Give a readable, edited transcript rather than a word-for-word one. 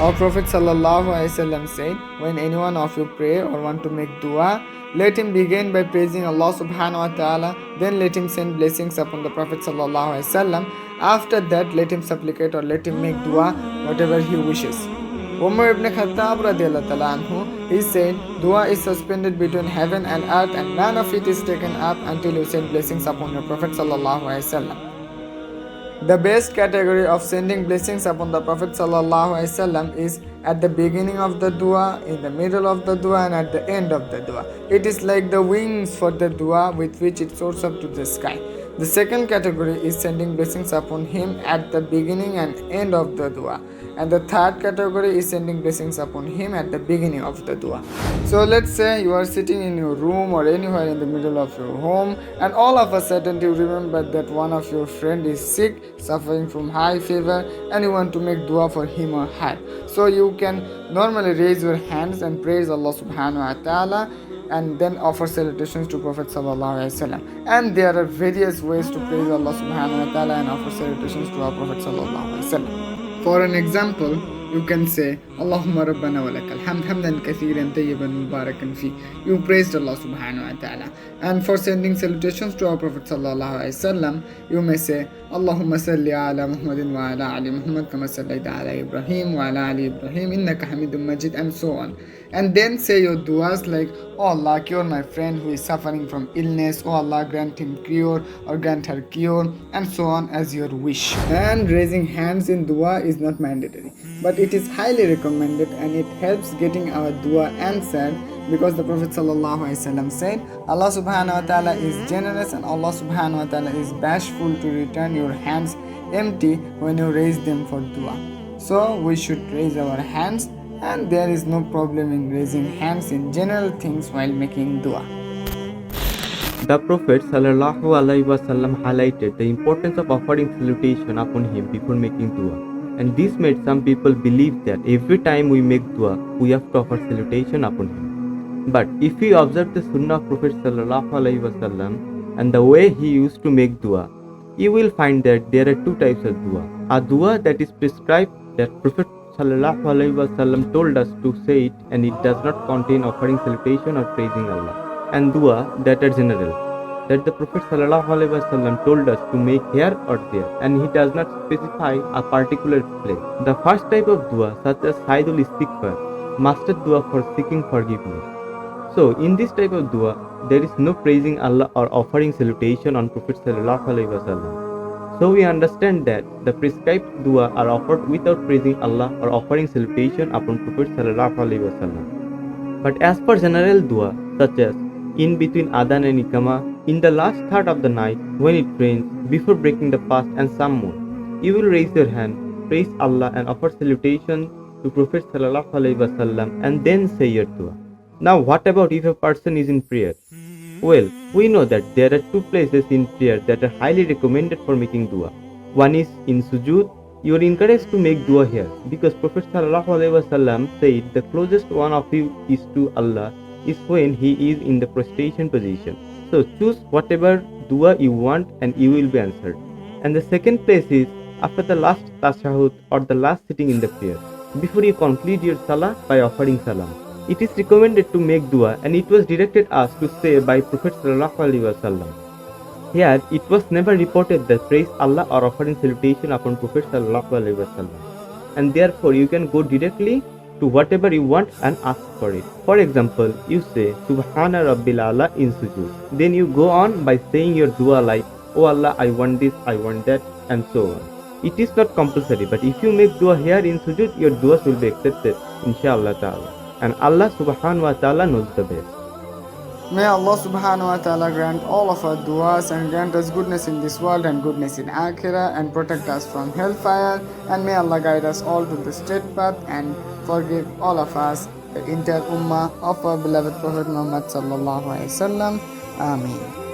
Our Prophet ﷺ said, when anyone of you pray or want to make dua, let him begin by praising Allah subhanahu wa ta'ala, then let him send blessings upon the Prophet ﷺ. After that, let him supplicate or let him make dua whatever he wishes. Umar ibn Khattab radiallahu ta'ala anhu, he said, dua is suspended between heaven and earth and none of it is taken up until you send blessings upon your Prophet ﷺ. The best category of sending blessings upon the Prophet ﷺ is at the beginning of the dua, in the middle of the dua, and at the end of the dua. It is like the wings for the dua with which it soars up to the sky. The second category is sending blessings upon him at the beginning and end of the dua. And the third category is sending blessings upon him at the beginning of the dua. So let's say you are sitting in your room or anywhere in the middle of your home, and all of a sudden you remember that one of your friend is sick, suffering from high fever, and you want to make dua for him or her. So you can normally raise your hands and praise Allah subhanahu wa ta'ala and then offer salutations to Prophet sallallahu alaihi wasallam. And there are various ways to praise Allah subhanahu wa ta'ala and offer salutations to our Prophet sallallahu alaihi wasallam. For an example, you can say Allahumma rabbana wa lakal hamd hamdan kathiran tayyiban mubarakan fi. You praised Allah subhanahu wa ta'ala. And for sending salutations to our Prophet sallallahu alaihi wasallam, you may say Allahumma salli ala Muhammadin wa ala ali Muhammad kama sallaita ala Ibrahim wa ala ali Ibrahim innaka Hamidum Majid, and so on. And then say your duas like, oh Allah, cure my friend who is suffering from illness, oh Allah, grant him cure or grant her cure, and so on as your wish. And raising hands in dua is not mandatory, but it is highly recommended and it helps getting our dua answered, because the Prophet ﷺ said, Allah subhanahu wa ta'ala is generous and Allah subhanahu wa ta'ala is bashful to return your hands empty when you raise them for dua. So we should raise our hands, and there is no problem in raising hands in general things while making dua. The Prophet ﷺ highlighted the importance of offering salutation upon him before making dua, and this made some people believe that every time we make dua, we have to offer salutation upon him. But if we observe the sunnah of Prophet ﷺ and the way he used to make dua, you will find that there are two types of dua. A dua that is prescribed, that Prophet ﷺ told us to say it and it does not contain offering salutation or praising Allah. And dua that are general, that the Prophet ﷺ told us to make here or there, and he does not specify a particular place. The first type of dua, such as Saidul Istighfar, master dua for seeking forgiveness. So in this type of dua, there is no praising Allah or offering salutation on Prophet ﷺ. So we understand that the prescribed dua are offered without praising Allah or offering salutation upon Prophet ﷺ. But as for general dua, such as in between adhan and ikama, in the last third of the night, when it rains, before breaking the fast, and some more, you will raise your hand, praise Allah and offer salutation to Prophet ﷺ and then say your dua. Now what about if a person is in prayer? Well, we know that there are two places in prayer that are highly recommended for making dua. One is in sujood. You are encouraged to make dua here because Prophet ﷺ said the closest one of you is to Allah is when he is in the prostration position. So choose whatever dua you want and you will be answered. And the second place is after the last tashahud or the last sitting in the prayer, before you complete your salah by offering salam. It is recommended to make dua, and it was directed us to say by Prophet ﷺ. Here, it was never reported that praise Allah or offering salutation upon Prophet ﷺ. And therefore, you can go directly to whatever you want and ask for it. For example, you say Subhana Rabbil Ala in sujood. Then you go on by saying your dua like, oh Allah, I want this, I want that, and so on. It is not compulsory, but if you make dua here in sujood, your duas will be accepted, inshallah ta'ala. And Allah subhanahu wa ta'ala knows the best. May Allah subhanahu wa ta'ala grant all of our duas and grant us goodness in this world and goodness in Akhirah and protect us from hellfire, and may Allah guide us all to the straight path and forgive all of us, the entire ummah of our beloved Prophet Muhammad sallallahu alaihi wasallam. Ameen.